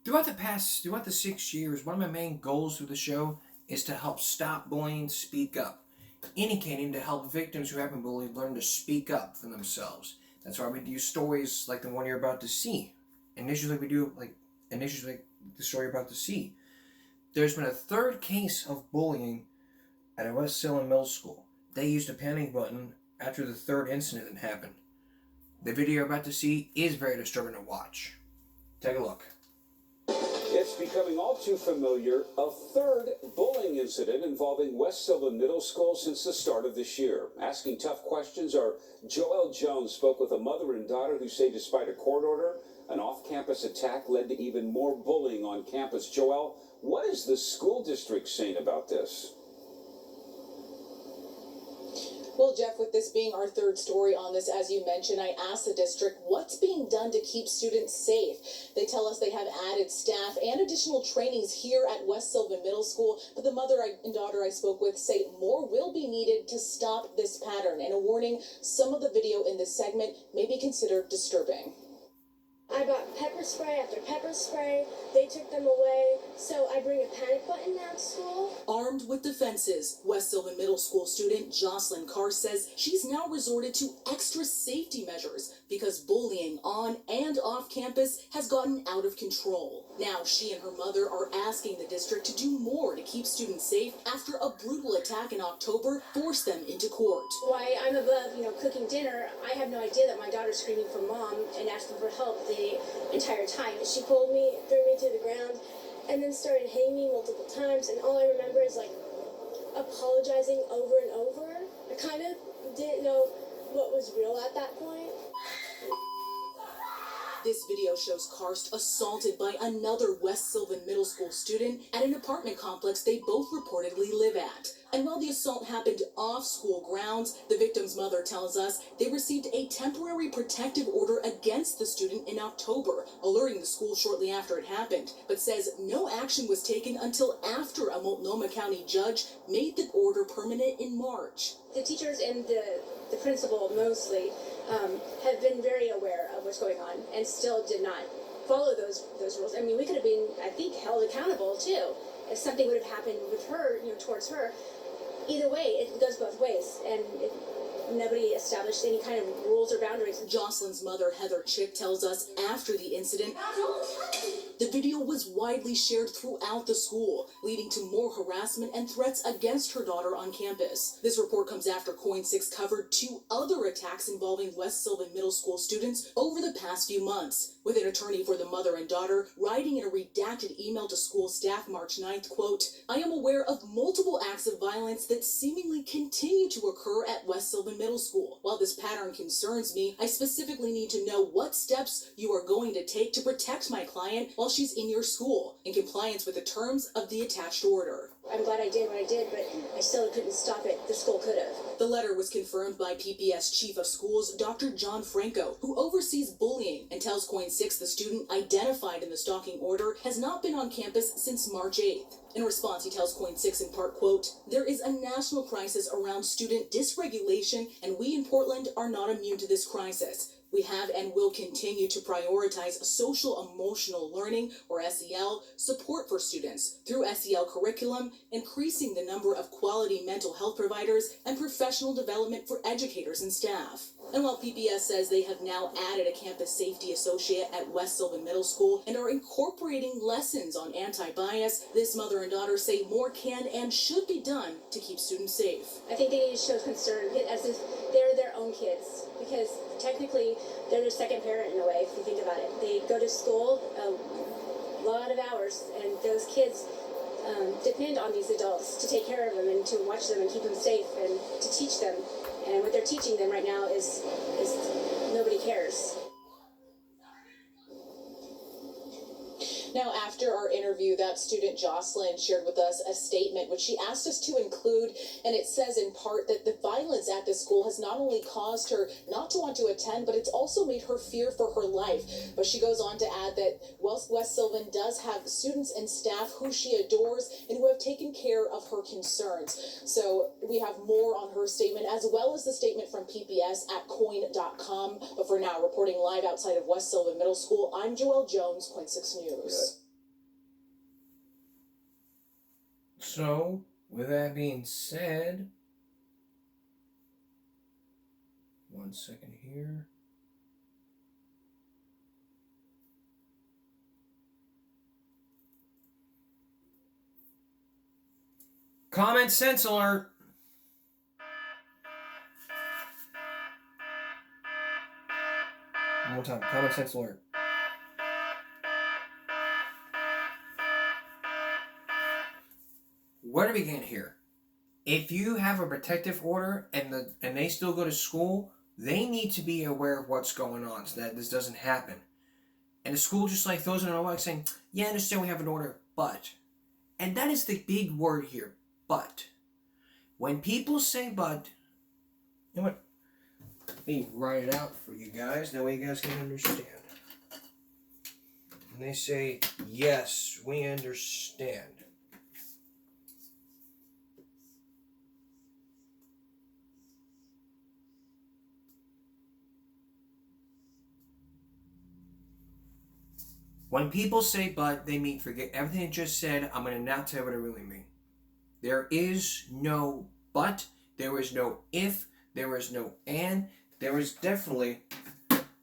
Throughout the 6 years, one of my main goals through the show is to help stop bullying, speak up, indicating to help victims who have been bullied learn to speak up for themselves. That's why we do stories like the one you're about to see. Initially, the story you're about to see. There's been a third case of bullying at a West Salem middle school. They used a panic button after the third incident that happened. The video you're about to see is very disturbing to watch. Take a look. It's becoming all too familiar, a third bullying incident involving West Sylvan Middle School since the start of this year. Asking tough questions, our Joelle Jones spoke with a mother and daughter who say despite a court order, an off-campus attack led to even more bullying on campus. Joelle, what is the school district saying about this? Well, Jeff, with this being our third story on this, as you mentioned, I asked the district what's being done to keep students safe. They tell us they have added staff and additional trainings here at West Sylvan Middle School, but the mother and daughter I spoke with say more will be needed to stop this pattern. And a warning, some of the video in this segment may be considered disturbing. I bought pepper spray after pepper spray. They took them away, so I bring a panic button now to school. Armed with defenses, West Sylvan Middle School student Jocelyn Carr says she's now resorted to extra safety measures because bullying on and off campus has gotten out of control. Now she and her mother are asking the district to do more to keep students safe after a brutal attack in October forced them into court. While I'm above, cooking dinner, I have no idea that my daughter's screaming for mom and asking for help the entire time. She pulled me, threw me to the ground, and then started hitting me multiple times, and all I remember is apologizing over and over. I kind of didn't know what was real at that point. This video shows Karst assaulted by another West Sylvan Middle School student at an apartment complex they both reportedly live at. And while the assault happened off school grounds, the victim's mother tells us they received a temporary protective order against the student in October, alerting the school shortly after it happened, but says no action was taken until after a Multnomah County judge made the order permanent in March. The teachers and the principal mostly have been very aware of what's going on and still did not follow those rules. I mean, we could have been, I think, held accountable too if something would have happened with her, towards her. Either way, it goes both ways, and nobody established any kind of rules or boundaries. Jocelyn's mother, Heather Chick, tells us after the incident, the video was widely shared throughout the school, leading to more harassment and threats against her daughter on campus. This report comes after KOIN 6 covered 2 other attacks involving West Sylvan Middle School students over the past few months, with an attorney for the mother and daughter writing in a redacted email to school staff March 9th, quote, "I am aware of multiple acts of violence that seemingly continue to occur at West Sylvan Middle School. While this pattern concerns me, I specifically need to know what steps you are going to take to protect my client while she's in your school, in compliance with the terms of the attached order." I'm glad I did what I did, but I still couldn't stop it. The school could have. The letter was confirmed by PPS Chief of Schools, Dr. John Franco, who oversees bullying and tells KOIN 6 the student identified in the stalking order has not been on campus since March 8th. In response, he tells KOIN 6 in part, quote, "There is a national crisis around student dysregulation, and we in Portland are not immune to this crisis. We have and will continue to prioritize social-emotional learning, or SEL, support for students through SEL curriculum, increasing the number of quality mental health providers, and professional development for educators and staff." And while PPS says they have now added a campus safety associate at West Sylvan Middle School and are incorporating lessons on anti-bias, this mother and daughter say more can and should be done to keep students safe. I think they need to show concern as if they're their own kids, because technically they're their second parent in a way, if you think about it. They go to school a lot of hours, and those kids depend on these adults to take care of them and to watch them and keep them safe and to teach them. And what they're teaching them right now is nobody cares. Now, after our interview, that student Jocelyn shared with us a statement which she asked us to include, and it says in part that the violence at this school has not only caused her not to want to attend, but it's also made her fear for her life. But she goes on to add that West Sylvan does have students and staff who she adores and who have taken care of her concerns. So we have more on her statement, as well as the statement from PPS at KOIN.com. But for now, reporting live outside of West Sylvan Middle School, I'm Joelle Jones, KOIN 6 News. So, with that being said, one second here. Common sense alert. One more time. Common sense alert. Where to begin here? If you have a protective order and they still go to school, they need to be aware of what's going on so that this doesn't happen. And the school just like throws it away saying, yeah, I understand we have an order, but. And that is the big word here, but. When people say but, you know what? Let me write it out for you guys, that way you guys can understand. And they say, yes, we understand. When people say but, they mean forget everything I just said. I'm going to now tell you what I really mean. There is no but. There is no if. There is no and. There is definitely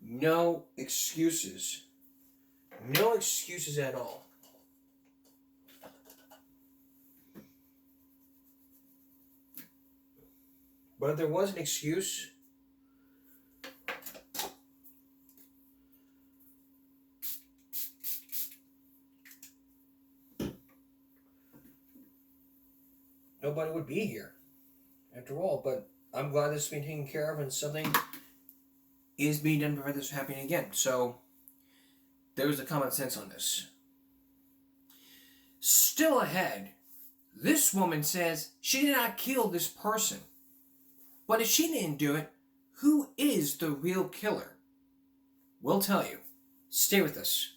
no excuses. No excuses at all. But if there was an excuse, nobody would be here after all. But I'm glad this is being taken care of and something is being done to prevent this from happening again. So there's the common sense on this. Still ahead, this woman says she did not kill this person. But if she didn't do it, who is the real killer? We'll tell you. Stay with us.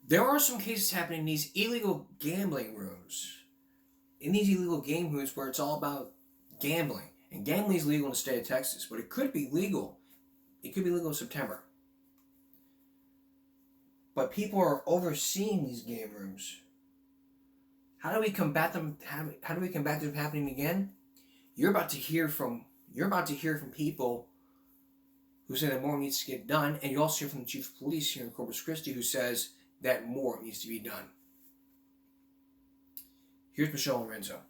There are some cases happening in these illegal gambling rooms. In these illegal game rooms where it's all about gambling. And gambling is legal in the state of Texas, but it could be legal. It could be legal in September. But people are overseeing these game rooms. How do we combat them? How do we combat them happening again? You're about to hear from people who say that more needs to get done, and you also hear from the chief of police here in Corpus Christi who says that more needs to be done. Here's Michelle Lorenzo.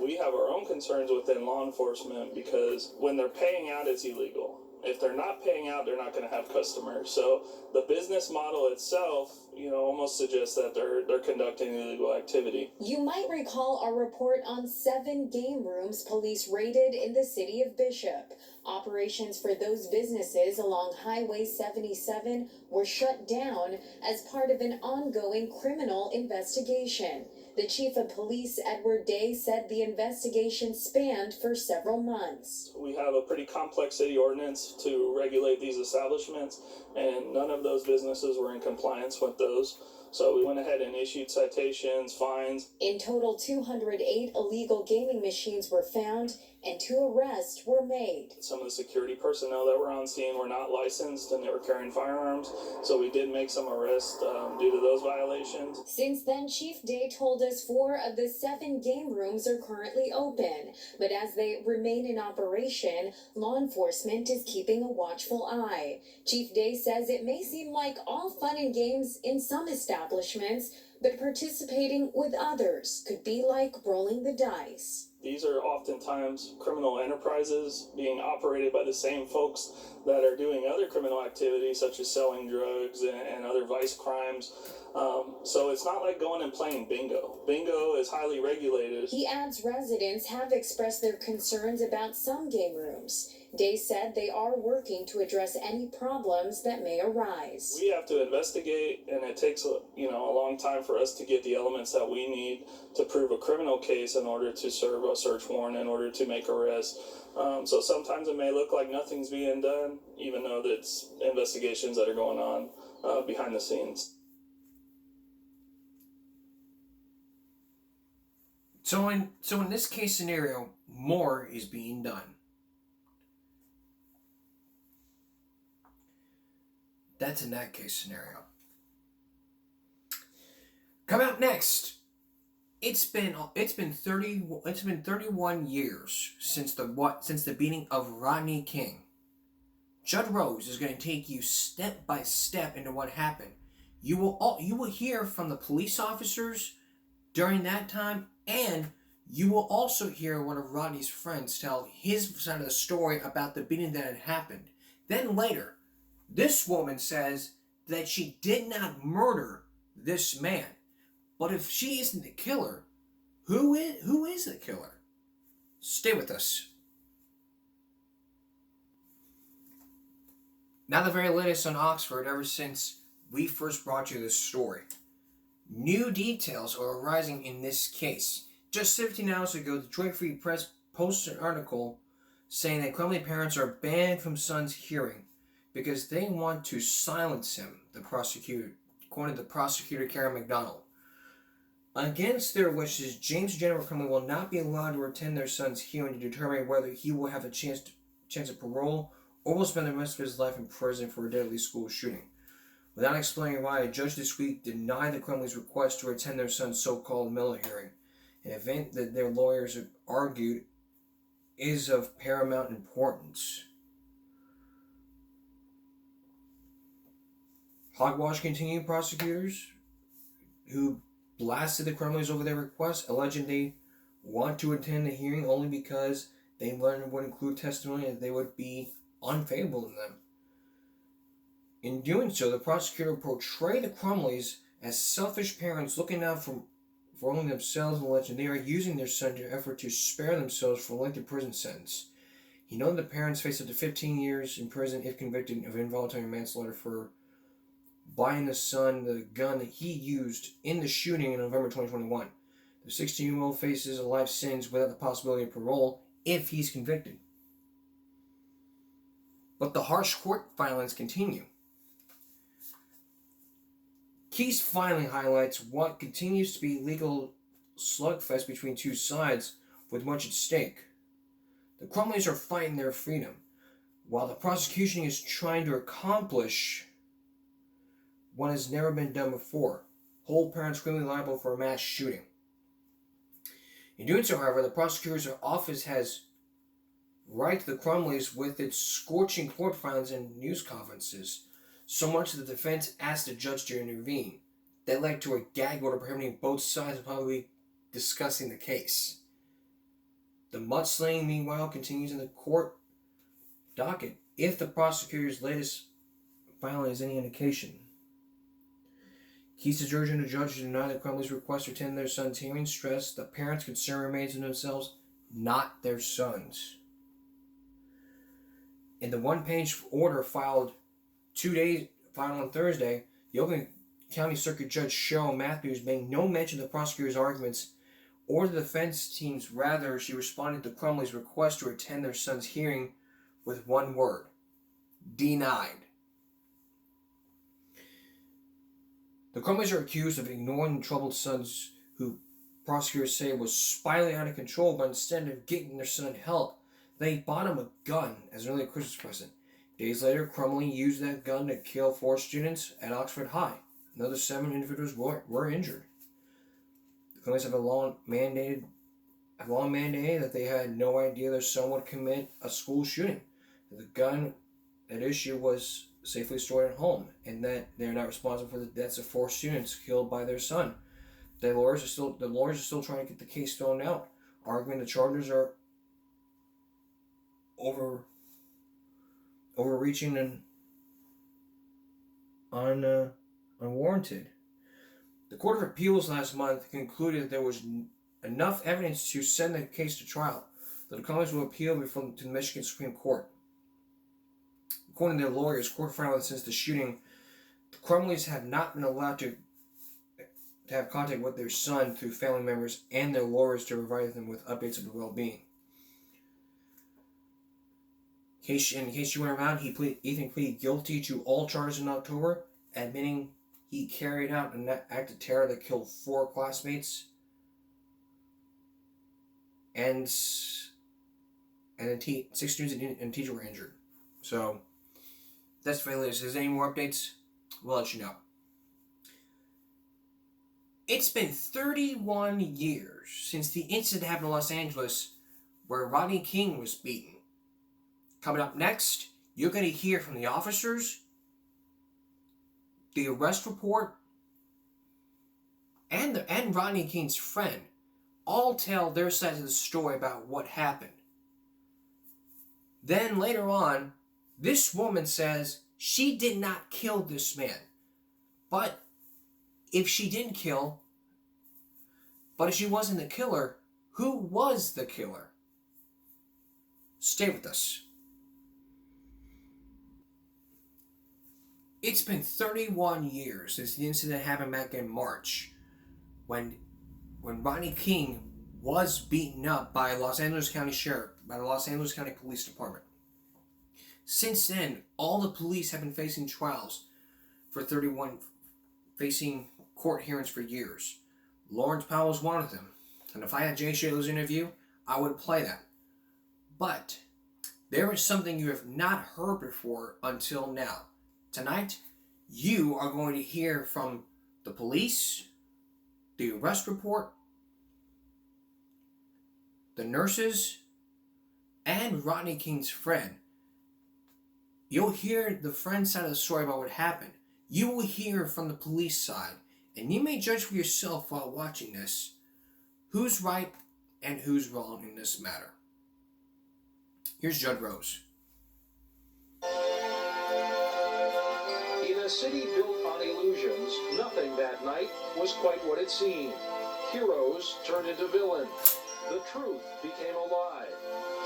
We have our own concerns within law enforcement because when they're paying out, it's illegal. If they're not paying out, they're not going to have customers. So the business model itself, almost suggests that they're conducting illegal activity. You might recall our report on 7 game rooms police raided in the city of Bishop. Operations for those businesses along Highway 77 were shut down as part of an ongoing criminal investigation. The chief of police, Edward Day, said the investigation spanned for several months. We have a pretty complex city ordinance to regulate these establishments, and none of those businesses were in compliance with those. So we went ahead and issued citations, fines. In total, 208 illegal gaming machines were found and 2 arrests were made. Some of the security personnel that were on scene were not licensed and they were carrying firearms. So we did make some arrests due to those violations. Since then, Chief Day told us 4 of the 7 game rooms are currently open. But as they remain in operation, law enforcement is keeping a watchful eye. Chief Day says it may seem like all fun and games in some establishments, but participating with others could be like rolling the dice. These are oftentimes criminal enterprises being operated by the same folks that are doing other criminal activities such as selling drugs and other vice crimes. So it's not like going and playing bingo. Bingo is highly regulated. He adds residents have expressed their concerns about some game rooms. Day said they are working to address any problems that may arise. We have to investigate, and it takes a long time for us to get the elements that we need to prove a criminal case in order to serve a search warrant, in order to make arrests. So sometimes it may look like nothing's being done, even though it's investigations that are going on behind the scenes. So in this case scenario, more is being done. That's in that case scenario. Coming up next, it's been 31 years since the beating of Rodney King. Judd Rose is going to take you step by step into what happened. You will hear from the police officers during that time, and you will also hear one of Rodney's friends tell his side of the story about the beating that had happened. Then later, this woman says that she did not murder this man. But if she isn't the killer, who is the killer? Stay with us. Now the very latest on Oxford ever since we first brought you this story. New details are arising in this case. Just 15 hours ago, the Detroit Free Press posted an article saying that Crumley parents are banned from son's hearing because they want to silence him, according to the prosecutor Karen McDonald. Against their wishes, James and Jennifer Crumley will not be allowed to attend their son's hearing to determine whether he will have a chance of parole or will spend the rest of his life in prison for a deadly school shooting. Without explaining why, a judge this week denied the Crumleys' request to attend their son's so-called Miller hearing, an event that their lawyers have argued is of paramount importance. Hogwash continued. Prosecutors who blasted the Crumleys over their request, alleging they want to attend the hearing only because they learned it would include testimony that they would be unfavorable to them. In doing so, the prosecutor portrayed the Crumleys as selfish parents looking out for only themselves and alleging they are using their son in an effort to spare themselves from a lengthy prison sentence. He noted the parents face up to 15 years in prison if convicted of involuntary manslaughter for buying the son the gun that he used in the shooting in November 2021. The 16-year-old faces a life sentence without the possibility of parole if he's convicted. But the harsh court filings continue. Case filing highlights what continues to be legal slugfest between two sides with much at stake. The Crumleys are fighting their freedom, while the prosecution is trying to accomplish what has never been done before: hold parents criminally liable for a mass shooting. In doing so, however, the prosecutor's office has right to the Crumleys with its scorching court filings and news conferences, so much that the defense asked the judge to intervene. That led to a gag order prohibiting both sides from publicly discussing the case. The mudslinging, meanwhile, continues in the court docket, if the prosecutor's latest filing is any indication. Keys is urging the judge to deny the Crumleys' request to attend their son's hearing, stress the parents' concern remains in themselves, not their sons. In the one-page order filed on Thursday, the Oakland County Circuit Judge Cheryl Matthews made no mention of the prosecutor's arguments or the defense team's. Rather, she responded to Crumley's request to attend their son's hearing with one word: denied. The Crumleys are accused of ignoring troubled sons who prosecutors say was spiraling out of control, but instead of getting their son help, they bought him a gun as an early Christmas present. Days later, Crumley used that gun to kill 4 students at Oxford High. Another 7 individuals were injured. The Crumleys have long mandated that they had no idea their son would commit a school shooting. The gun at issue was safely stored at home, and that they are not responsible for the deaths of 4 students killed by their son. The lawyers are still trying to get the case thrown out, arguing the charges are overreaching and unwarranted. The Court of Appeals last month concluded that there was enough evidence to send the case to trial. The Crumleys will appeal to the Michigan Supreme Court. According to their lawyers, court filings since the shooting, the Crumleys have not been allowed to have contact with their son through family members and their lawyers to provide them with updates of their well-being. In case you went around, Ethan pleaded guilty to all charges in October, admitting he carried out an act of terror that killed 4 classmates and 6 students and a teacher were injured. So That's the latest. Is there any more updates? We'll let you know. It's been 31 years since the incident happened in Los Angeles where Rodney King was beaten. Coming up next, you're going to hear from the officers, the arrest report, and Rodney King's friend all tell their side of the story about what happened. Then later on, this woman says she did not kill this man. But if she didn't kill, but if she wasn't the killer, who was the killer? Stay with us. It's been 31 years since the incident happened back in March when Rodney King was beaten up by the Los Angeles County Police Department. Since then, all the police have been facing trials facing court hearings for years. Lawrence Powell was one of them. And if I had Jay Shayla's interview, I would play that. But there is something you have not heard before until now. Tonight, you are going to hear from the police, the arrest report, the nurses, and Rodney King's friend. You'll hear the friend's side of the story about what happened. You will hear from the police side, and you may judge for yourself while watching this who's right and who's wrong in this matter. Here's Judd Rose. In a city built on illusions, nothing that night was quite what it seemed. Heroes turned into villains. The truth became a lie.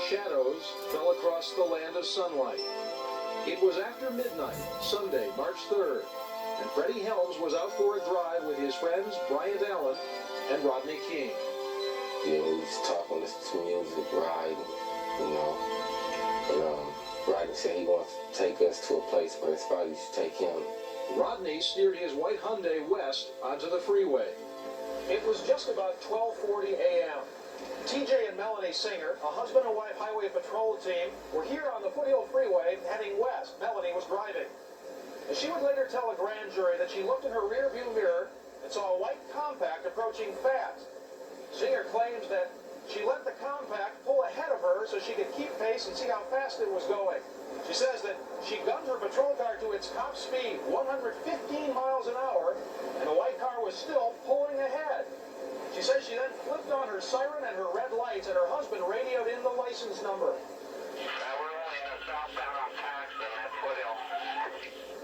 Shadows fell across the land of sunlight. It was after midnight, Sunday, March 3rd, and Freddie Helms was out for a drive with his friends Bryant Allen and Rodney King. Yeah, we was talking, listen to music, riding, you know. But Rodney said he wants to take us to a place where his father used to take him. Rodney steered his white Hyundai west onto the freeway. It was just about 12:40 a.m. TJ and Melanie Singer, a husband and wife highway patrol team, were here on the Foothill Freeway heading west. Melanie was driving. And she would later tell a grand jury that she looked in her rearview mirror and saw a white compact approaching fast. Singer claims that she let the compact pull ahead of her so she could keep pace and see how fast it was going. She says that she gunned her patrol car to its top speed, 115 miles an hour, and the white car was still pulling ahead. She says she then flipped on her siren and her red lights, and her husband radioed in the license number. We're only in the southbound on Paxton at Foothill.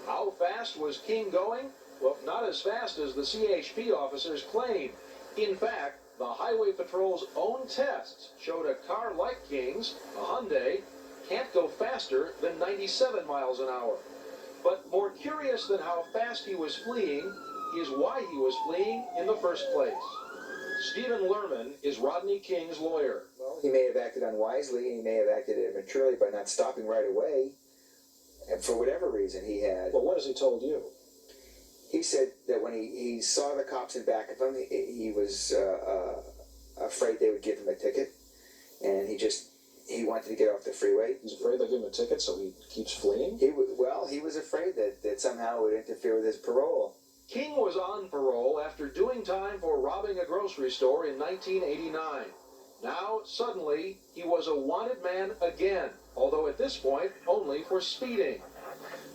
How fast was King going? Well, not as fast as the CHP officers claim. In fact, the Highway Patrol's own tests showed a car like King's, a Hyundai, can't go faster than 97 miles an hour. But more curious than how fast he was fleeing is why he was fleeing in the first place. Stephen Lerman is Rodney King's lawyer. Well, he may have acted unwisely, and he may have acted immaturely by not stopping right away, and for whatever reason he had. Well, what has he told you? He said that when he saw the cops in back of him, he was afraid they would give him a ticket, and he wanted to get off the freeway. He's afraid they'll give him a ticket, so he keeps fleeing? He was afraid that somehow it would interfere with his parole. King was on parole after doing time for robbing a grocery store in 1989. Now, suddenly, he was a wanted man again, although at this point, only for speeding.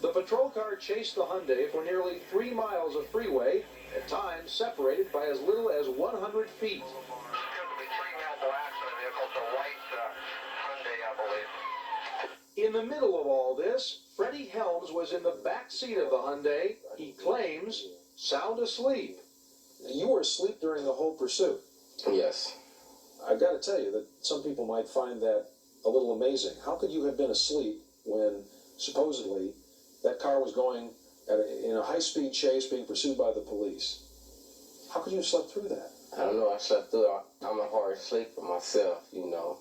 The patrol car chased the Hyundai for nearly 3 miles of freeway, at times separated by as little as 100 feet. Could be 3 male blacks in the vehicle, so white Hyundai, I believe. In the middle of all this, Freddie Helms was in the back seat of the Hyundai, he claims, sound asleep. You were asleep during the whole pursuit. Yes. I've got to tell you that some people might find that a little amazing. How could you have been asleep when, supposedly, that car was going in a high-speed chase being pursued by the police? How could you have slept through that? I don't know, I slept through it. I'm a hard sleeper myself, you know.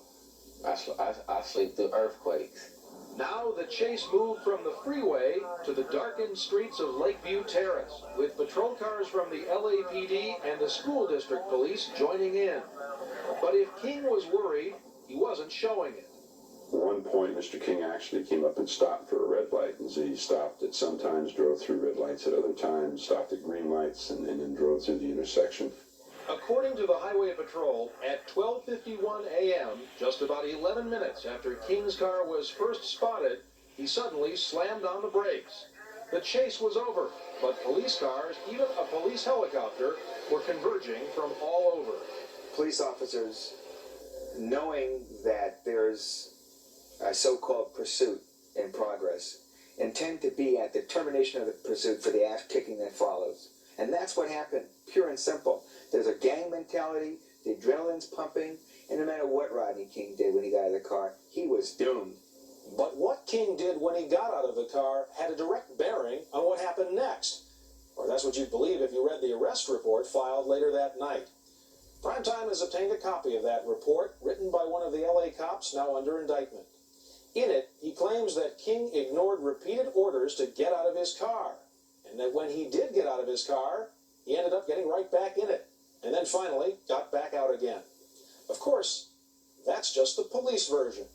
I sleep through earthquakes. Now the chase moved from the freeway to the darkened streets of Lakeview Terrace, with patrol cars from the LAPD and the school district police joining in. But if King was worried, he wasn't showing it. At one point, Mr. King actually came up and stopped for a red light. And so he stopped at sometimes, drove through red lights at other times, stopped at green lights, and then drove through the intersection. According to the Highway Patrol, at 12:51 a.m., just about 11 minutes after King's car was first spotted, he suddenly slammed on the brakes. The chase was over, but police cars, even a police helicopter, were converging from all over. Police officers, knowing that there's a so-called pursuit in progress, intend to be at the termination of the pursuit for the ass kicking that follows. And that's what happened, pure and simple. There's a gang mentality, the adrenaline's pumping, and no matter what Rodney King did when he got out of the car, he was doomed. But what King did when he got out of the car had a direct bearing on what happened next. Or that's what you'd believe if you read the arrest report filed later that night. Primetime has obtained a copy of that report, written by one of the LA cops now under indictment. In it, he claims that King ignored repeated orders to get out of his car, and that when he did get out of his car, he ended up getting right back in it, and then finally got back out again. Of course, that's just the police version.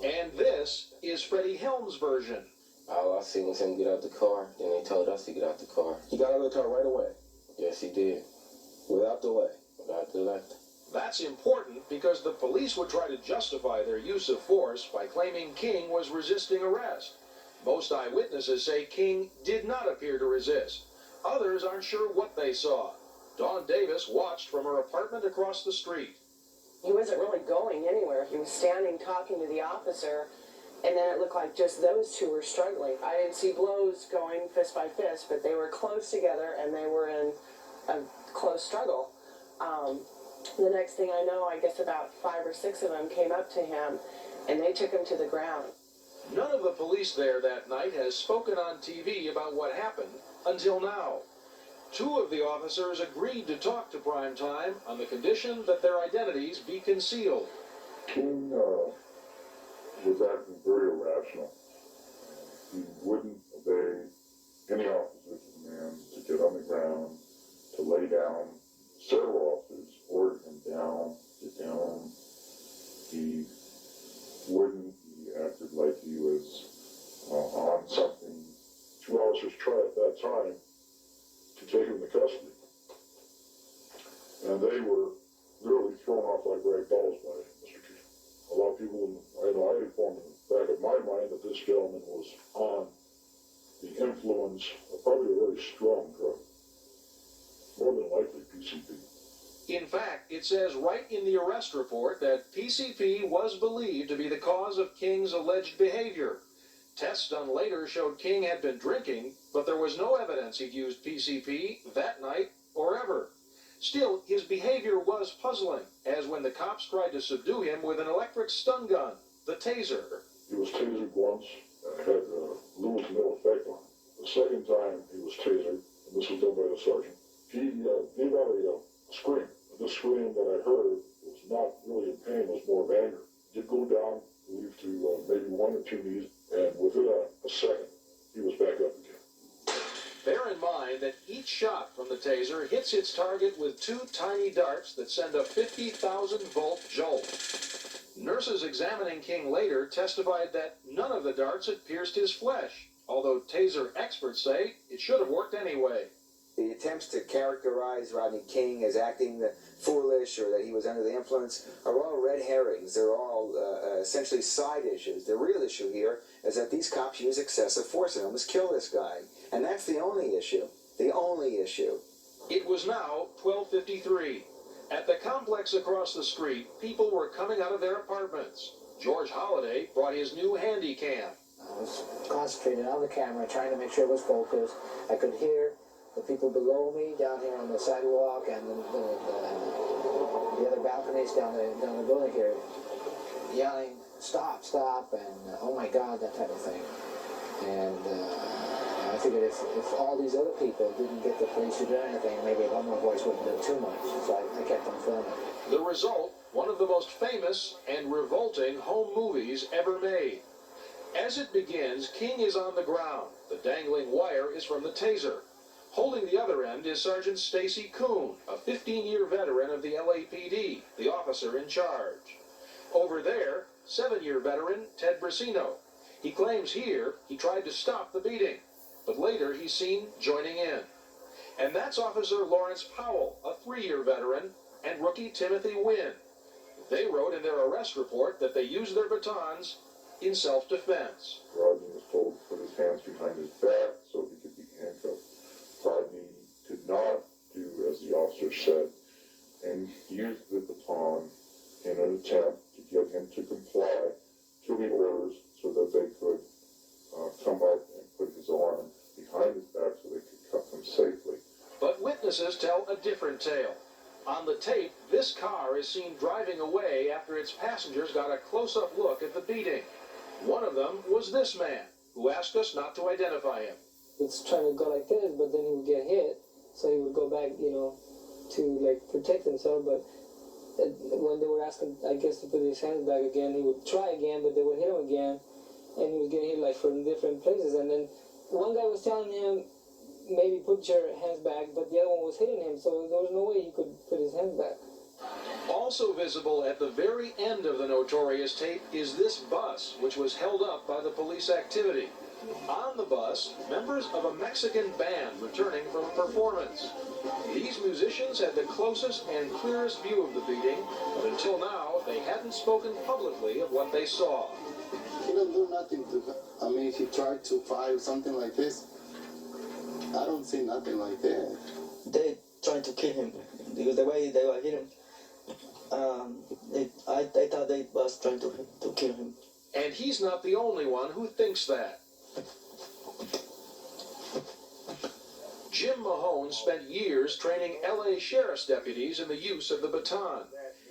And this is Freddie Helms' version. All I seen was him get out the car, then they told us to get out the car. He got out of the car right away, Yes, he did. without delay. Without delay. That's important because the police would try to justify their use of force by claiming King was resisting arrest. Most eyewitnesses say King did not appear to resist. Others aren't sure what they saw. Dawn Davis watched from her apartment across the street. He wasn't really going anywhere. He was standing talking to the officer, and then it looked like just those two were struggling. I didn't see blows going fist by fist, but they were close together and they were in a close struggle. The next thing I know, I guess about 5 or 6 of them came up to him and they took him to the ground. None of the police there that night has spoken on TV about what happened until now. 2 of the officers agreed to talk to Primetime on the condition that their identities be concealed. King was acting very irrational. He wouldn't obey any officer's command to get on the ground, to lay down. Several officers ordered him down, get down. He wouldn't. He acted like he was on something. 2 officers tried at that time to take him into custody. And they were literally thrown off like rag dolls by Mr. King. A lot of people, I had formed in the back of my mind that this gentleman was on the influence of probably a very strong drug. More than likely PCP. In fact, it says right in the arrest report that PCP was believed to be the cause of King's alleged behavior. Tests done later showed King had been drinking, but there was no evidence he'd used PCP that night or ever. Still, his behavior was puzzling, as when the cops tried to subdue him with an electric stun gun, the taser. He was tasered once, and it had little to no effect on him. The second time he was tasered, and this was done by the sergeant, he gave out a scream. This scream that I heard was not really in pain, it was more of anger. He did go down, I believe, to maybe 1 or 2 knees, and within a second, he was back up again. Bear in mind that each shot from the taser hits its target with 2 tiny darts that send a 50,000-volt jolt. Nurses examining King later testified that none of the darts had pierced his flesh, although taser experts say it should have worked anyway. The attempts to characterize Rodney King as acting foolish or that he was under the influence are all red herrings. They're all essentially side issues. The real issue here is that these cops use excessive force and almost kill this guy. And that's the only issue. The only issue. It was now 12:53. At the complex across the street, people were coming out of their apartments. George Holliday brought his new handy cam. I was concentrating on the camera, trying to make sure it was focused. I could hear the people below me down here on the sidewalk and the other balconies down the building here yelling, stop, stop, and oh my God, that type of thing. And I figured if all these other people didn't get the police to do anything, maybe one more voice wouldn't do too much. So I kept on filming. The result, one of the most famous and revolting home movies ever made. As it begins, King is on the ground. The dangling wire is from the taser. Holding the other end is Sergeant Stacy Kuhn, a 15-year veteran of the LAPD, the officer in charge. Over there, 7-year veteran Ted Brasino. He claims here he tried to stop the beating, but later he's seen joining in. And that's Officer Lawrence Powell, a 3-year veteran, and rookie Timothy Wynn. They wrote in their arrest report that they used their batons in self-defense. Rodney was told to put his hands behind his back so he could be handcuffed. Rodney did not do as the officer said and used the baton in an attempt to get him to comply to the orders so that they could come up and put his arm behind his back so they could cuff him safely. But witnesses tell a different tale. On the tape, this car is seen driving away after its passengers got a close-up look at the beating. One of them was this man, who asked us not to identify him. It's trying to go like this, but then he would get hit, so he would go back, to like protect himself. But when they were asking, I guess, to put his hands back again, he would try again, but they would hit him again, and he was getting hit like from different places. And then one guy was telling him, maybe put your hands back, but the other one was hitting him, so there was no way he could put his hands back. Also visible at the very end of the notorious tape is this bus, which was held up by the police activity. On the bus, members of a Mexican band returning from a performance. These musicians had the closest and clearest view of the beating, but until now, they hadn't spoken publicly of what they saw. He didn't do nothing to her. I mean, he tried to fight something like this. I don't see nothing like that. They trying to kill him because the way they were hitting, I thought they was trying to kill him. And he's not the only one who thinks that. Jim Mahone spent years training LA sheriff's deputies in the use of the baton.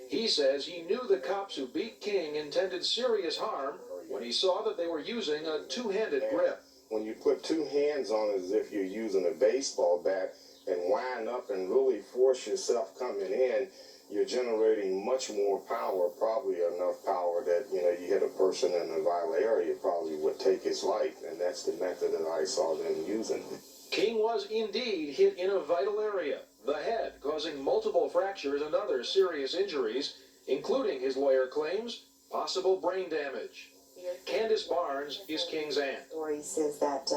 He says he knew the cops who beat King intended serious harm when he saw that they were using a two-handed grip. When you put two hands on it as if you're using a baseball bat and wind up and really force yourself coming in, you're generating much more power, probably enough power that, you hit a person in a vital area, probably would take his life, and that's the method that I saw them using. King was indeed hit in a vital area, the head, causing multiple fractures and other serious injuries, including, his lawyer claims, possible brain damage. Candace Barnes is King's aunt. Story says that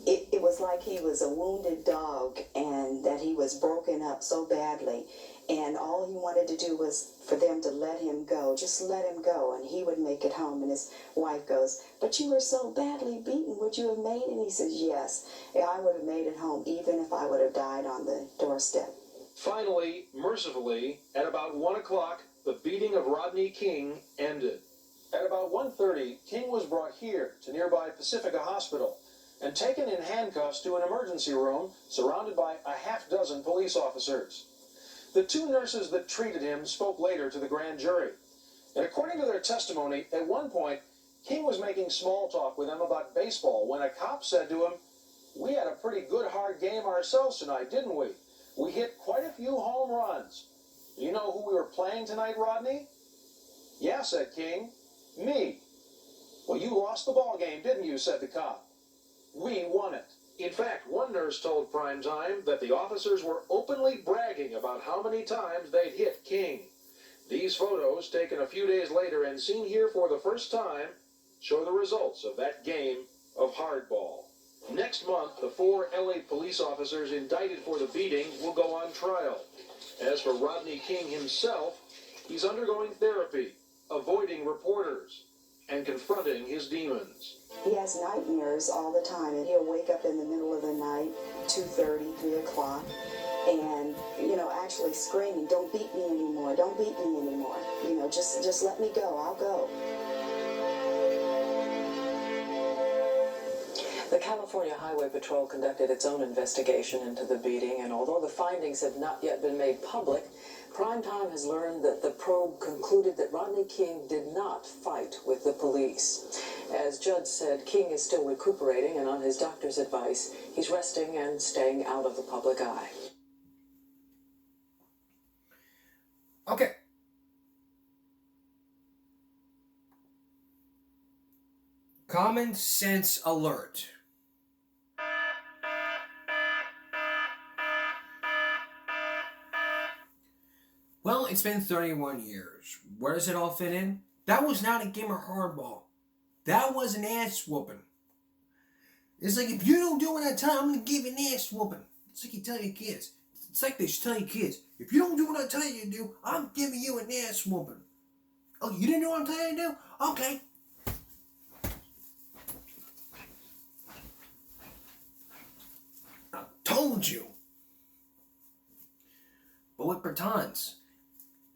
it was like he was a wounded dog and that he was broken up so badly, and all he wanted to do was for them to let him go, just let him go, and he would make it home. And his wife goes, "But you were so badly beaten, would you have made it?" And he says, "Yes, I would have made it home even if I would have died on the doorstep." Finally, mercifully, at about 1 o'clock, the beating of Rodney King ended. At about 1:30, King was brought here to nearby Pacifica Hospital and taken in handcuffs to an emergency room surrounded by a half-dozen police officers. The two nurses that treated him spoke later to the grand jury. And according to their testimony, at one point, King was making small talk with them about baseball when a cop said to him, "We had a pretty good hard game ourselves tonight, didn't we? We hit quite a few home runs. Do you know who we were playing tonight, Rodney?" "Yeah," said King. "Me." "Well, you lost the ball game, didn't you?" said the cop. "We won it." In fact, one nurse told Primetime that the officers were openly bragging about how many times they'd hit King. These photos, taken a few days later and seen here for the first time, show the results of that game of hardball. Next month, the 4 LA police officers indicted for the beating will go on trial. As for Rodney King himself, he's undergoing therapy, avoiding reporters, and confronting his demons. He has nightmares all the time, and he'll wake up in the middle of the night, 2:30, 3 o'clock, and, actually screaming, "Don't beat me anymore, don't beat me anymore. Just let me go, I'll go." The California Highway Patrol conducted its own investigation into the beating, and although the findings have not yet been made public, Primetime has learned that the probe concluded that Rodney King did not fight with the police. As Judd said, King is still recuperating, and on his doctor's advice, he's resting and staying out of the public eye. Okay. Common sense alert. Well, it's been 31 years. Where does it all fit in? That was not a game of hardball. That was an ass whooping. It's like, if you don't do what I tell you, I'm going to give you an ass whooping. It's like you tell your kids. It's like they should tell your kids, if you don't do what I tell you to do, I'm giving you an ass whooping. Oh, you didn't know what I'm telling you to do? Okay. I told you. But with batons,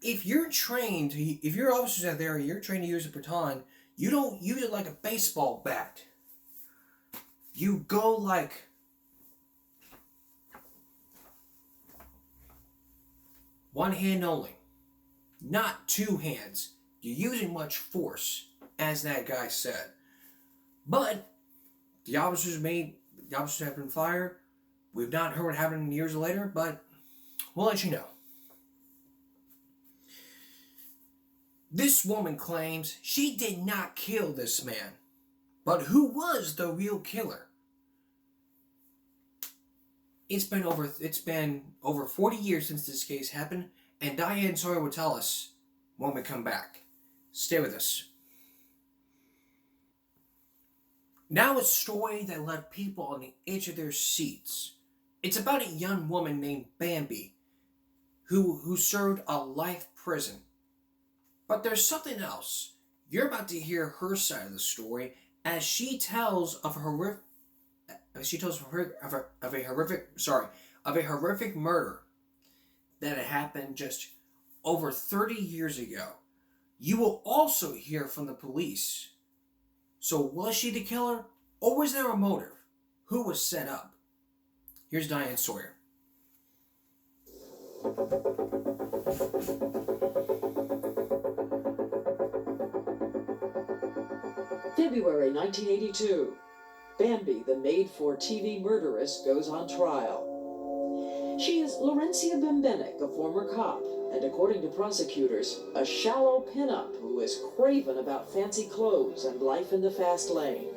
if you're trained, if your officers out there, you're trained to use a baton, you don't use it like a baseball bat. You go like one hand only, not two hands. You're using much force, as that guy said. But the officers have been fired. We've not heard what happened years later, but we'll let you know. This woman claims she did not kill this man. But who was the real killer? It's been over 40 years since this case happened, and Diane Sawyer will tell us when we come back. Stay with us. Now a story that left people on the edge of their seats. It's about a young woman named Bambi who served a life prison. But there's something else. You're about to hear her side of the story as she tells of a horrific murder that had happened just over 30 years ago. You will also hear from the police. So was she the killer, or was there a motive? Who was set up? Here's Diane Sawyer. February 1982. Bambi, the made-for-TV murderess, goes on trial. She is Laurencia Bembenek, a former cop, and according to prosecutors, a shallow pinup who is craven about fancy clothes and life in the fast lane.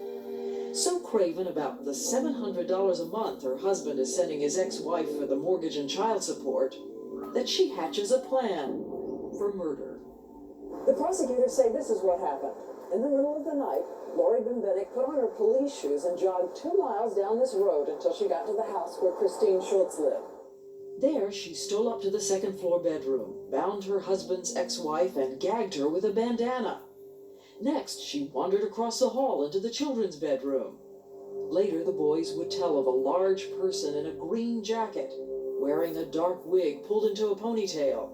So craven about the $700 a month her husband is sending his ex-wife for the mortgage and child support that she hatches a plan for murder. The prosecutors say this is what happened. In the middle of the night, Lori Bembenek put on her police shoes and jogged 2 miles down this road until she got to the house where Christine Schultz lived. There, she stole up to the second-floor bedroom, bound her husband's ex-wife, and gagged her with a bandana. Next, she wandered across the hall into the children's bedroom. Later, the boys would tell of a large person in a green jacket, wearing a dark wig pulled into a ponytail.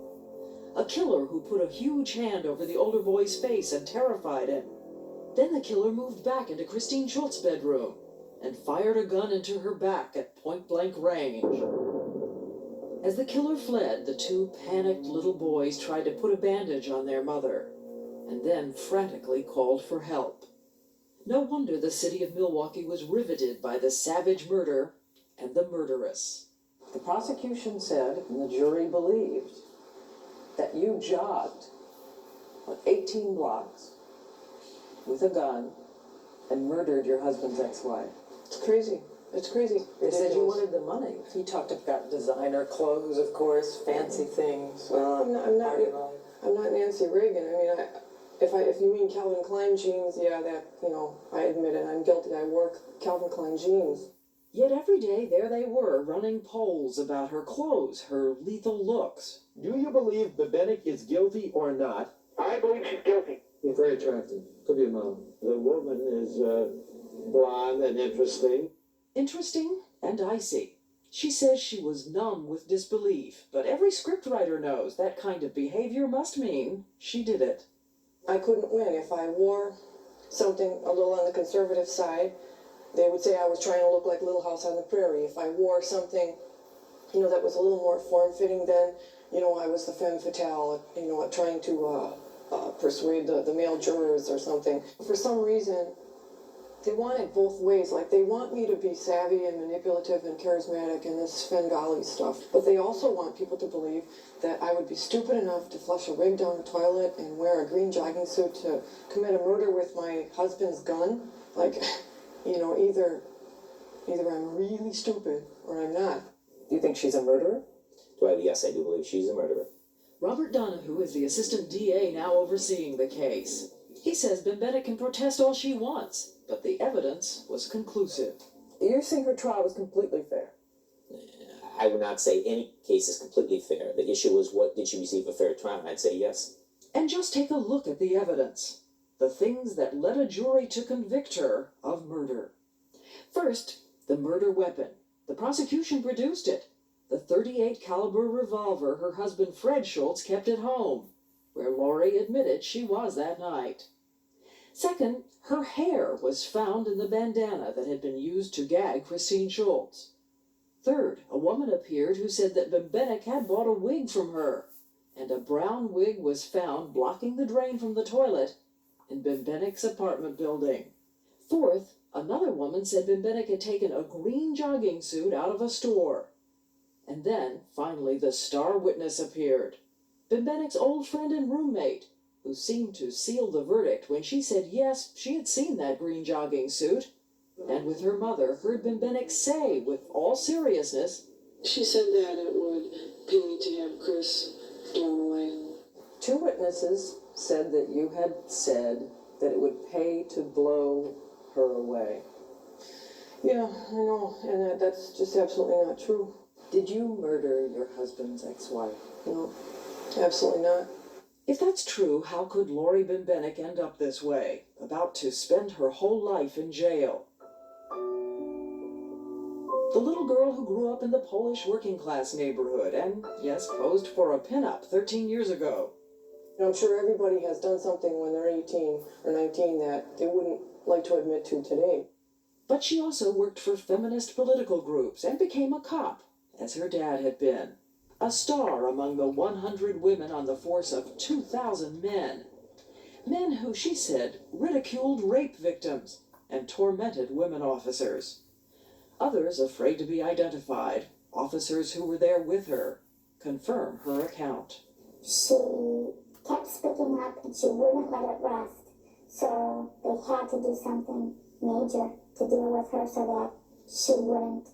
A killer who put a huge hand over the older boy's face and terrified him. Then the killer moved back into Christine Schultz's bedroom and fired a gun into her back at point-blank range. As the killer fled, the two panicked little boys tried to put a bandage on their mother and then frantically called for help. No wonder the city of Milwaukee was riveted by the savage murder and the murderess. The prosecution said, and the jury believed, that you jogged 18 blocks with a gun and murdered your husband's ex-wife. It's crazy. It's crazy. They said you wanted the money. He talked about designer clothes, of course, fancy things. Well, I'm not Nancy Reagan. I mean, if you mean Calvin Klein jeans, yeah, that, I admit it. I'm guilty. I wore Calvin Klein jeans. Yet every day there they were, running polls about her clothes, her lethal looks. Do you believe Bembenek is guilty or not? I believe she's guilty. He's very attractive. Could be a model. The woman is blonde and interesting. Interesting and icy. She says she was numb with disbelief, but every scriptwriter knows that kind of behavior must mean she did it. I couldn't win. If I wore something a little on the conservative side, they would say I was trying to look like Little House on the Prairie. If I wore something, that was a little more form-fitting, then, I was the femme fatale, trying to persuade the male jurors or something. For some reason, they want it both ways. Like, they want me to be savvy and manipulative and charismatic and this Svengali stuff. But they also want people to believe that I would be stupid enough to flush a wig down the toilet and wear a green jogging suit to commit a murder with my husband's gun. Like, either I'm really stupid or I'm not. Do you think she's a murderer? Well, yes, I do believe she's a murderer. Robert Donahue is the assistant DA now overseeing the case. He says Bembenek can protest all she wants, but the evidence was conclusive. You think her trial was completely fair? I would not say any case is completely fair. The issue is, what did she receive a fair trial? I'd say yes. And just take a look at the evidence. The things that led a jury to convict her of murder. First, the murder weapon. The prosecution produced it. The .38 caliber revolver her husband Fred Schultz kept at home, where Lori admitted she was that night. Second, her hair was found in the bandana that had been used to gag Christine Schultz. Third, a woman appeared who said that Bembenek had bought a wig from her, and a brown wig was found blocking the drain from the toilet in Bembenek's apartment building. Fourth, another woman said Bembenek had taken a green jogging suit out of a store. And then, finally, the star witness appeared. Bembenek's old friend and roommate, who seemed to seal the verdict when she said yes, she had seen that green jogging suit, and with her mother heard Bembenek say with all seriousness, "She said that it would pay to have Chris blown away." Two witnesses said that you had said that it would pay to blow her away. Yeah, I know, and that's just absolutely not true. Did you murder your husband's ex-wife? No, absolutely not. if that's true, how could Lori Bembenek end up this way, about to spend her whole life in jail? The little girl who grew up in the Polish working-class neighborhood and, yes, posed for a pinup 13 years ago. I'm sure everybody has done something when they're 18 or 19 that they wouldn't like to admit to today. But she also worked for feminist political groups and became a cop, as her dad had been. A star among the 100 women on the force of 2,000 men. Men who, she said, ridiculed rape victims and tormented women officers. Others, afraid to be identified, officers who were there with her, confirm her account. She kept speaking up and she wouldn't let it rest. So they had to do something major to deal with her so that she wouldn't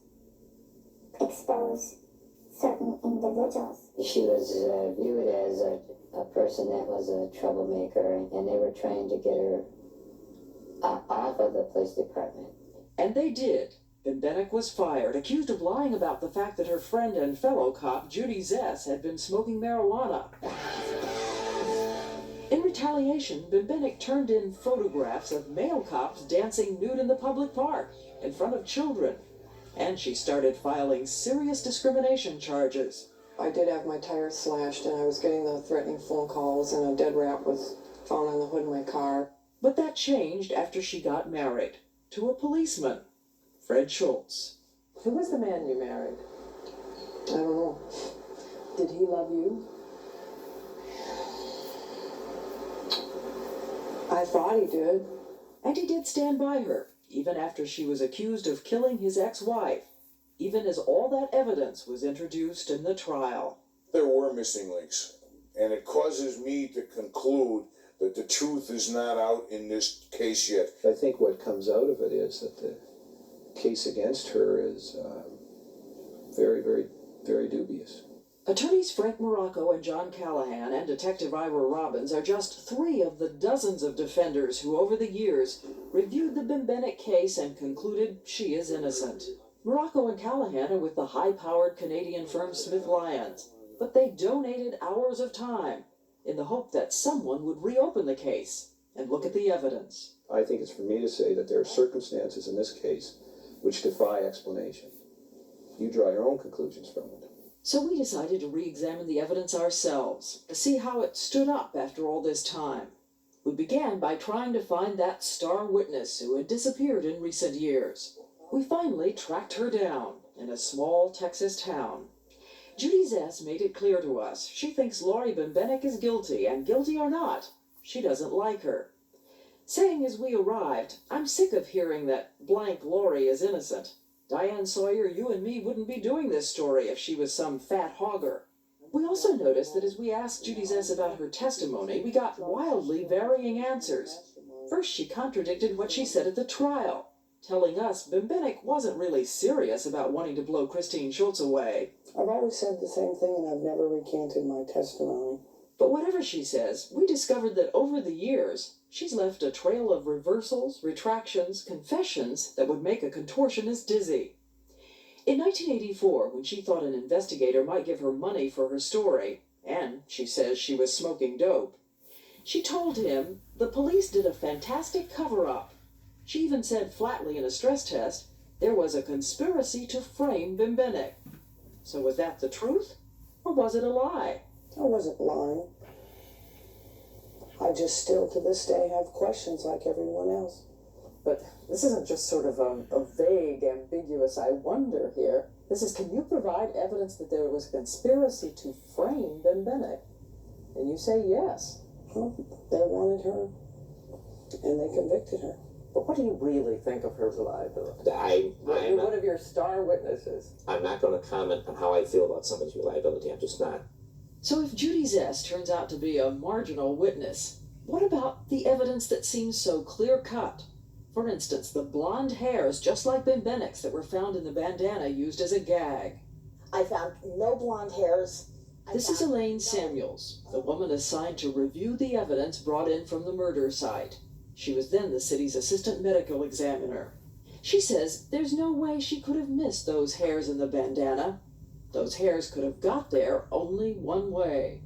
expose certain individuals. She was viewed as a person that was a troublemaker, and they were trying to get her off of the police department. And they did. Bembenek was fired, accused of lying about the fact that her friend and fellow cop, Judy Zess, had been smoking marijuana. In retaliation, Bembenek turned in photographs of male cops dancing nude in the public park, in front of children. And she started filing serious discrimination charges. I did have my tires slashed, and I was getting the threatening phone calls, and a dead rat was found on the hood of my car. But that changed after she got married, to a policeman, Fred Schultz. Who was the man you married? I don't know. Did he love you? I thought he did. And he did stand by her, even after she was accused of killing his ex-wife, even as all that evidence was introduced in the trial. There were missing links, and it causes me to conclude that the truth is not out in this case yet. I think what comes out of it is that the case against her is very, very, very dubious. Attorneys Frank Morocco and John Callahan and Detective Ira Robbins are just 3 of the dozens of defenders who, over the years, reviewed the Bembenek case and concluded she is innocent. Morocco and Callahan are with the high-powered Canadian firm Smith Lyons, but they donated hours of time in the hope that someone would reopen the case and look at the evidence. I think it's for me to say that there are circumstances in this case which defy explanation. You draw your own conclusions from it. So we decided to re-examine the evidence ourselves, to see how it stood up after all this time. We began by trying to find that star witness who had disappeared in recent years. We finally tracked her down in a small Texas town. Judy Zess made it clear to us she thinks Lori Bembenek is guilty, and guilty or not, she doesn't like her. Saying as we arrived, I'm sick of hearing that blank Lori is innocent. Diane Sawyer, you and me wouldn't be doing this story if she was some fat hogger. We also noticed that as we asked Judy Zess about her testimony, we got wildly varying answers. First, she contradicted what she said at the trial, telling us Bimbenek wasn't really serious about wanting to blow Christine Schultz away. I've always said the same thing, and I've never recanted my testimony. But whatever she says, we discovered that over the years, she's left a trail of reversals, retractions, confessions that would make a contortionist dizzy. In 1984, when she thought an investigator might give her money for her story, and she says she was smoking dope, she told him the police did a fantastic cover-up. She even said flatly in a stress test, there was a conspiracy to frame Bimbenek. So was that the truth, or was it a lie? I wasn't lying. I just still to this day have questions like everyone else. But this isn't just sort of a vague, ambiguous I wonder here. This is, can you provide evidence that there was a conspiracy to frame Bimbenek? And you say yes. Well, they wanted her, and they convicted her. But what do you really think of her reliability? You're one of your star witnesses. I'm not going to comment on how I feel about somebody's reliability. I'm just not. So if Judy Zest turns out to be a marginal witness, what about the evidence that seems so clear-cut? For instance, the blonde hairs, just like Bimbenek's, that were found in the bandana used as a gag. I found no blonde hairs. This is Elaine Samuels, the woman assigned to review the evidence brought in from the murder site. She was then the city's assistant medical examiner. She says there's no way she could have missed those hairs in the bandana. Those hairs could have got there only one way.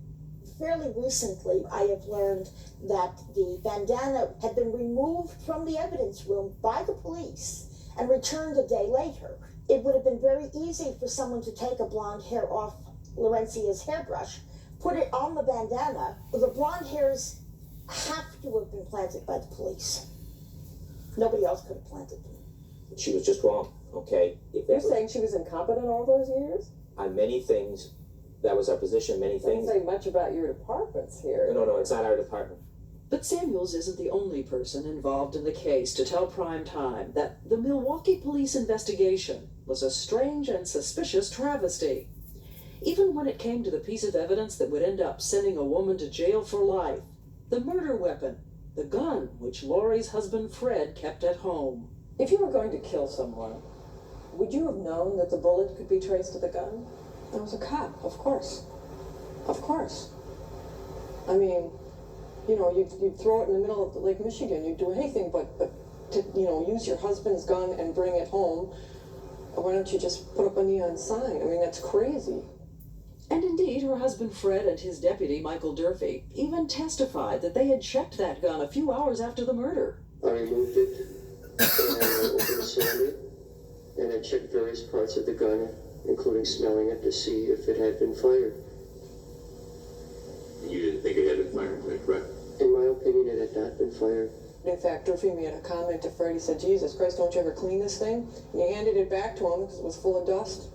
Fairly recently, I have learned that the bandana had been removed from the evidence room by the police and returned a day later. It would have been very easy for someone to take a blonde hair off Laurencia's hairbrush, put it on the bandana. The blonde hairs have to have been planted by the police. Nobody else could have planted them. She was just wrong, okay? You're saying she was incompetent all those years? On many things, that was our position, many things. Doesn't say much about your departments here. No, it's not our department. But Samuels isn't the only person involved in the case to tell Prime Time that the Milwaukee police investigation was a strange and suspicious travesty. Even when it came to the piece of evidence that would end up sending a woman to jail for life, the murder weapon, the gun which Laurie's husband Fred kept at home. If you were going to kill someone, would you have known that the bullet could be traced to the gun? I was a cop, of course. Of course. I mean, you know, you'd throw it in the middle of Lake Michigan. You'd do anything but to, you know, use your husband's gun and bring it home. Why don't you just put up a neon sign? I mean, that's crazy. And indeed, her husband Fred and his deputy, Michael Durfee, even testified that they had checked that gun a few hours after the murder. I removed it, and I opened the cylinder, and I checked various parts of the gun, including smelling it to see if it had been fired. You didn't think it had been fired, is that correct? In my opinion, it had not been fired. In fact, Durfee made a comment to Fred. He said, Jesus Christ, don't you ever clean this thing? And he handed it back to him because it was full of dust.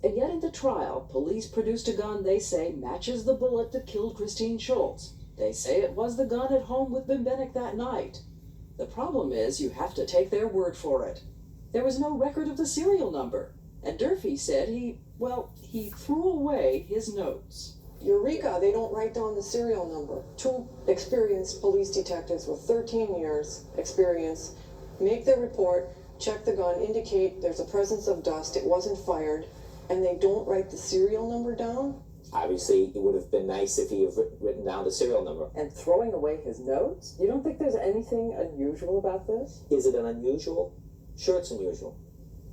And yet in the trial, police produced a gun they say matches the bullet that killed Christine Schultz. They say it was the gun at home with Bimbenek that night. The problem is you have to take their word for it. There was no record of the serial number, and Durfee said he threw away his notes. Eureka, they don't write down the serial number. 2 experienced police detectives with 13 years experience make their report, check the gun, indicate there's a presence of dust, it wasn't fired, and they don't write the serial number down? Obviously, it would have been nice if he had written down the serial number. And throwing away his notes? You don't think there's anything unusual about this? Is it an unusual? Sure, it's unusual.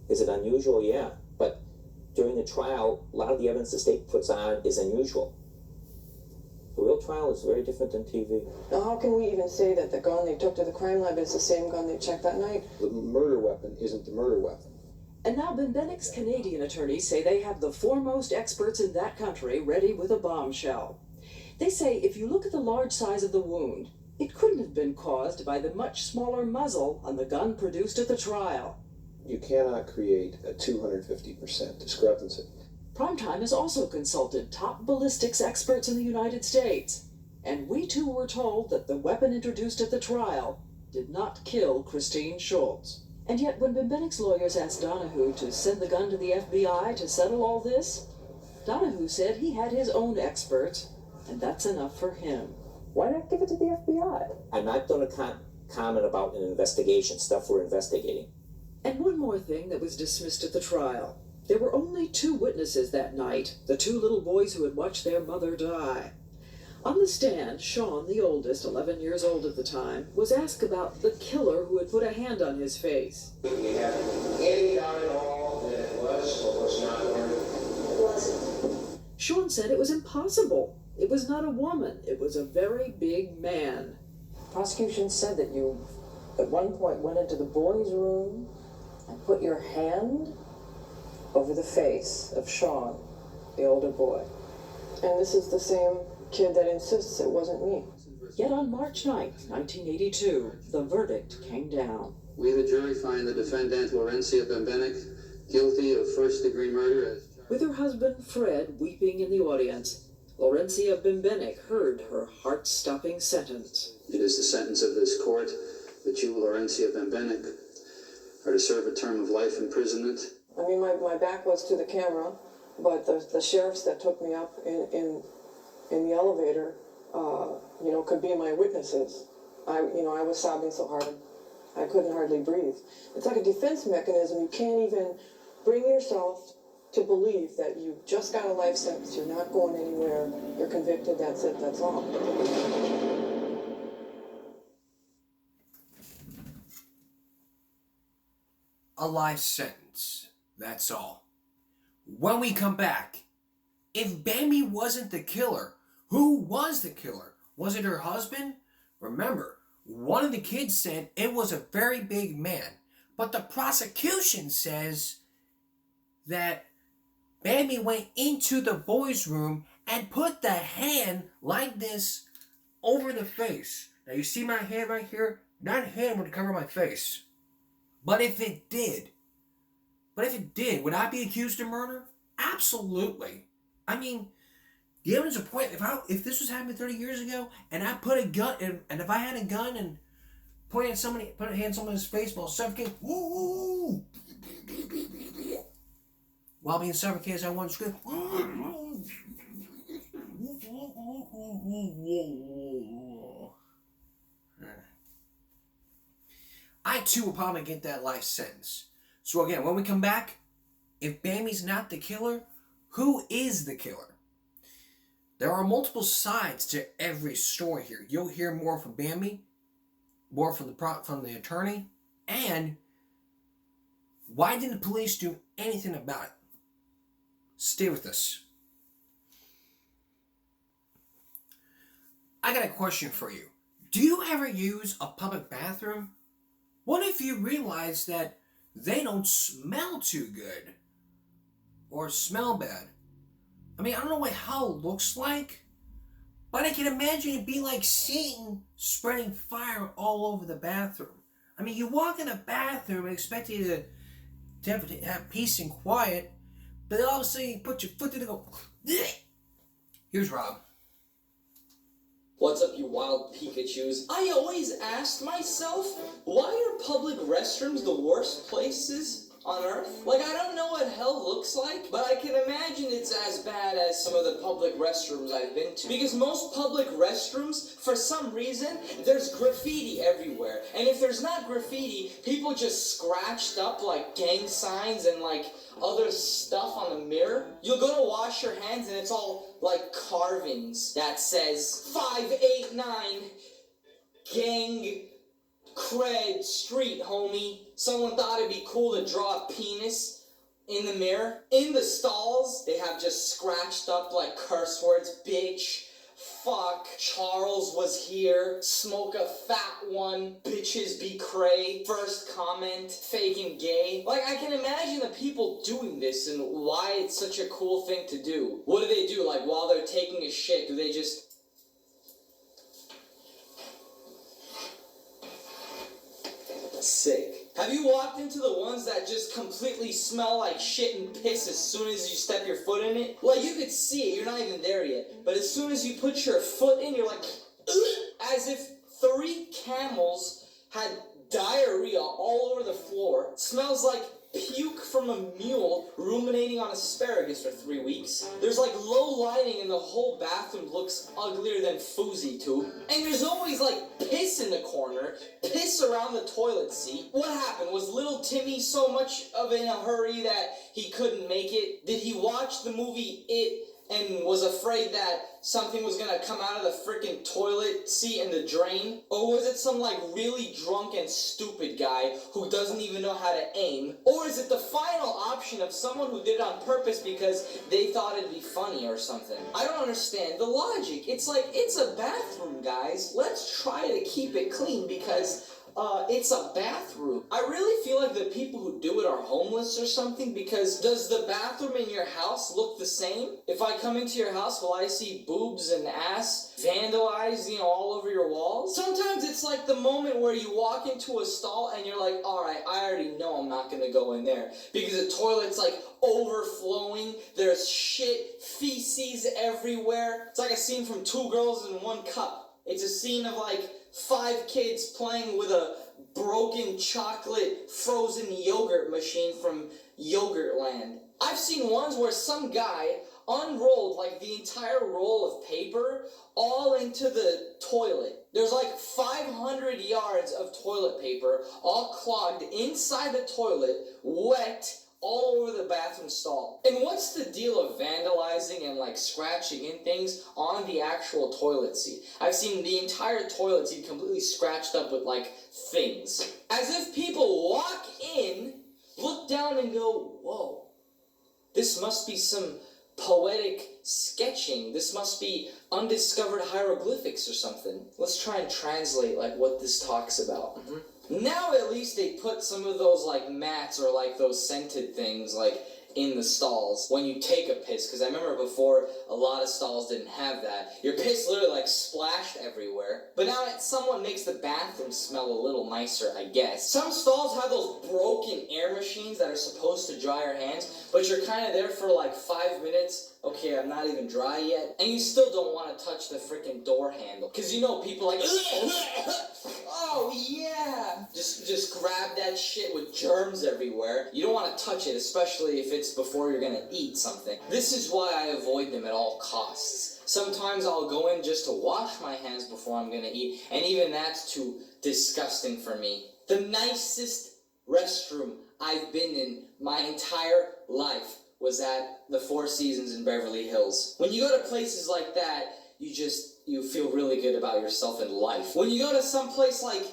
Is it unusual? Yeah. But during the trial, a lot of the evidence the state puts on is unusual. The real trial is very different than TV. Now, how can we even say that the gun they took to the crime lab is the same gun they checked that night? The murder weapon isn't the murder weapon. And now Bimbenek's Canadian attorneys say they have the foremost experts in that country ready with a bombshell. They say if you look at the large size of the wound, it couldn't have been caused by the much smaller muzzle on the gun produced at the trial. You cannot create a 250% discrepancy. Primetime has also consulted top ballistics experts in the United States, and we too were told that the weapon introduced at the trial did not kill Christine Schultz. And yet when Bimbenek's lawyers asked Donahue to send the gun to the FBI to settle all this, Donahue said he had his own experts, and that's enough for him. Why not give it to the FBI? I'm not going to comment about an investigation, stuff we're investigating. And one more thing that was dismissed at the trial. There were only 2 witnesses that night, the 2 little boys who had watched their mother die. On the stand, Sean, the oldest, 11 years old at the time, was asked about the killer who had put a hand on his face. Do we have any doubt at all that it was or was not Lauren? It wasn't. Sean said it was impossible. It was not a woman. It was a very big man. Prosecution said that you, at one point, went into the boys' room and put your hand over the face of Sean, the older boy. And this is the same kid that insists it wasn't me. Yet on March 9th, 1982, the verdict came down. We, the jury, find the defendant, Laurencia Bembenek, guilty of first-degree murder. With her husband, Fred, weeping in the audience, Laurencia Bembenek heard her heart-stopping sentence. It is the sentence of this court that you, Laurencia Bembenek, are to serve a term of life imprisonment. I mean, my back was to the camera, but the sheriffs that took me up in the elevator, could be my witnesses. I was sobbing so hard, I couldn't hardly breathe. It's like a defense mechanism. You can't even bring yourself to believe that you just got a life sentence, you're not going anywhere, you're convicted, that's it, that's all. A life sentence, that's all. When we come back, if Bambi wasn't the killer, who was the killer? Was it her husband? Remember, one of the kids said it was a very big man, but the prosecution says that Bambi went into the boys' room and put the hand like this over the face. Now you see my hand right here? That hand would cover my face. But if it did, would I be accused of murder? Absolutely. I mean, the evidence of point, if this was happening 30 years ago, and I put a gun, and if I had a gun and put a hand on someone's face while suffocating, while being suffocated, I want to scream. I too will probably get that life sentence. So again, when we come back, if Bambi's not the killer, who is the killer? There are multiple sides to every story here. You'll hear more from Bambi, more from the attorney, and why didn't the police do anything about it? Stay with us. I got a question for you. Do you ever use a public bathroom? What if you realize that they don't smell too good? Or smell bad? I mean, I don't know what hell looks like, but I can imagine it being like Satan spreading fire all over the bathroom. I mean, you walk in a bathroom and expect you to have peace and quiet, but then all of a sudden you put your foot in and go, bleh. Here's Rob. What's up, you wild Pikachus? I always asked myself, why are public restrooms the worst places on Earth? Like, I don't know what hell looks like, but I can imagine it's as bad as some of the public restrooms I've been to. Because most public restrooms, for some reason, there's graffiti everywhere. And if there's not graffiti, people just scratched up, like, gang signs and, like, other stuff on the mirror. You'll go to wash your hands and it's all, like, carvings that says 589 Gang Cred Street, homie. Someone thought it'd be cool to draw a penis in the mirror. In the stalls, they have just scratched up like curse words. Bitch, fuck, Charles was here, smoke a fat one, bitches be cray, first comment, faking gay. Like, I can imagine the people doing this and why it's such a cool thing to do. What do they do? Like, while they're taking a shit, do they just... Sick. Have you walked into the ones that just completely smell like shit and piss as soon as you step your foot in it? Like, you could see it, you're not even there yet, but as soon as you put your foot in, you're like, ugh, as if 3 camels had diarrhea all over the floor. It smells like puke from a mule ruminating on asparagus for 3 weeks. There's like low lighting and the whole bathroom looks uglier than Fousey tube. And there's always like piss in the corner, piss around the toilet seat. What happened? Was little Timmy so much in a hurry that he couldn't make it? Did he watch the movie It and was afraid that something was gonna come out of the freaking toilet seat in the drain? Or was it some like really drunk and stupid guy who doesn't even know how to aim? Or is it the final option of someone who did it on purpose because they thought it'd be funny or something? I don't understand the logic. It's like, it's a bathroom, guys. Let's try to keep it clean because it's a bathroom. I really feel like the people who do it are homeless or something, because does the bathroom in your house look the same? If I come into your house, will I see boobs and ass vandalized, all over your walls? Sometimes it's like the moment where you walk into a stall and you're like, alright, I already know I'm not gonna go in there because the toilet's like overflowing, there's shit, feces everywhere. It's like a scene from Two Girls in One Cup. It's a scene of like 5 kids playing with a broken chocolate frozen yogurt machine from Yogurtland. I've seen ones where some guy unrolled like the entire roll of paper all into the toilet. There's like 500 yards of toilet paper all clogged inside the toilet, wet, all over the bathroom stall. And what's the deal of vandalizing and like scratching in things on the actual toilet seat? I've seen the entire toilet seat completely scratched up with like things. As if people walk in, look down and go, whoa, this must be some poetic sketching. This must be undiscovered hieroglyphics or something. Let's try and translate like what this talks about. Now at least they put some of those like mats or like those scented things like in the stalls when you take a piss, because I remember before a lot of stalls didn't have that. Your piss literally like splashed everywhere. But now it somewhat makes the bathroom smell a little nicer, I guess. Some stalls have those broken air machines that are supposed to dry your hands, but you're kind of there for like 5 minutes. Okay, I'm not even dry yet. And you still don't want to touch the freaking door handle. Because people like, oh yeah! Just grab that shit with germs everywhere. You don't want to touch it, especially if it's before you're gonna eat something. This is why I avoid them at all costs. Sometimes I'll go in just to wash my hands before I'm gonna eat, and even that's too disgusting for me. The nicest restroom I've been in my entire life was at the Four Seasons in Beverly Hills. When you go to places like that, you feel really good about yourself in life. When you go to some place like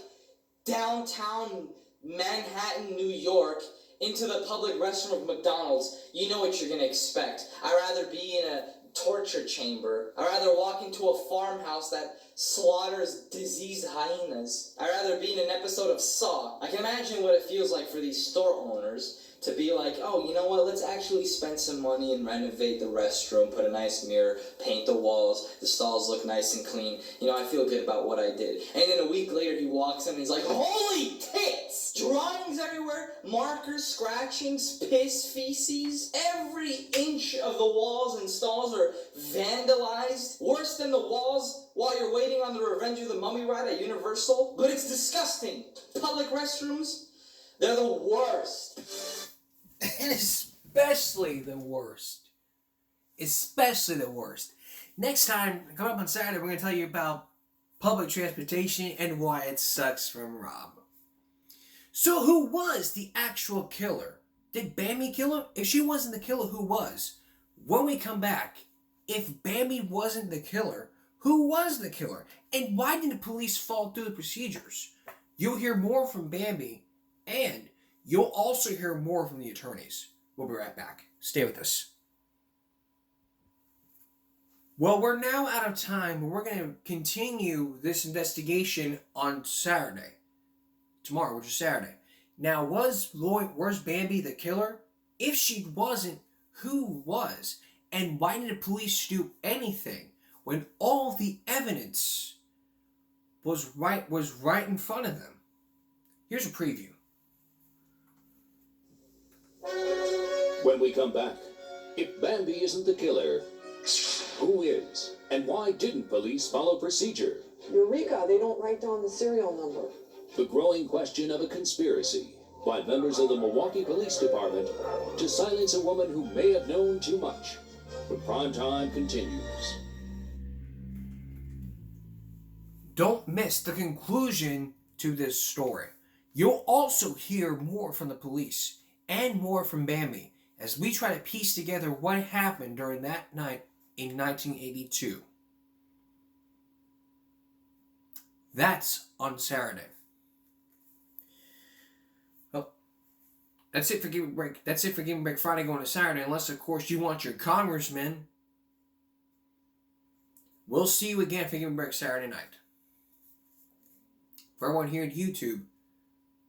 downtown Manhattan, New York, into the public restroom of McDonald's, you know what you're gonna expect. I'd rather be in a torture chamber. I'd rather walk into a farmhouse that slaughters diseased hyenas. I'd rather be in an episode of Saw. I can imagine what it feels like for these store owners to be like, oh, you know what, let's actually spend some money and renovate the restroom, put a nice mirror, paint the walls, the stalls look nice and clean. I feel good about what I did. And then a week later he walks in and he's like, holy tits! Drawings everywhere, markers, scratchings, piss, feces. Every inch of the walls and stalls are vandalized. Worse than the walls while you're waiting on the Revenge of the Mummy ride at Universal. But it's disgusting. Public restrooms, they're the worst. And especially the worst. Especially the worst. Next time, coming up on Saturday, we're going to tell you about public transportation and why it sucks from Rob. So who was the actual killer? Did Bambi kill him? If she wasn't the killer, who was? When we come back, if Bambi wasn't the killer, who was the killer? And why did the police fall through the procedures? You'll hear more from Bambi, and you'll also hear more from the attorneys. We'll be right back. Stay with us. Well, we're now out of time, but we're going to continue this investigation on Saturday. Tomorrow, which is Saturday. Now, was Bambi the killer? If she wasn't, who was? And why did the police do anything when all the evidence was right in front of them? Here's a preview. When we come back, if Bambi isn't the killer, who is? And why didn't police follow procedure? Eureka, they don't write down the serial number. The growing question of a conspiracy. by members of the Milwaukee Police Department to silence a woman who may have known too much. But Prime Time continues. Don't miss the conclusion to this story. You'll also hear more from the police and more from Bambi as we try to piece together what happened during that night in 1982. That's on Saturday. Well, that's it for Give Me Break. That's it for Give Me Break Friday going to Saturday, unless, of course, you want your congressman. We'll see you again for Give Me Break Saturday night. For everyone here at YouTube,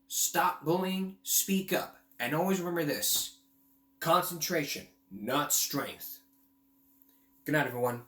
stop bullying, speak up, and always remember this: concentration, not strength. Good night, everyone.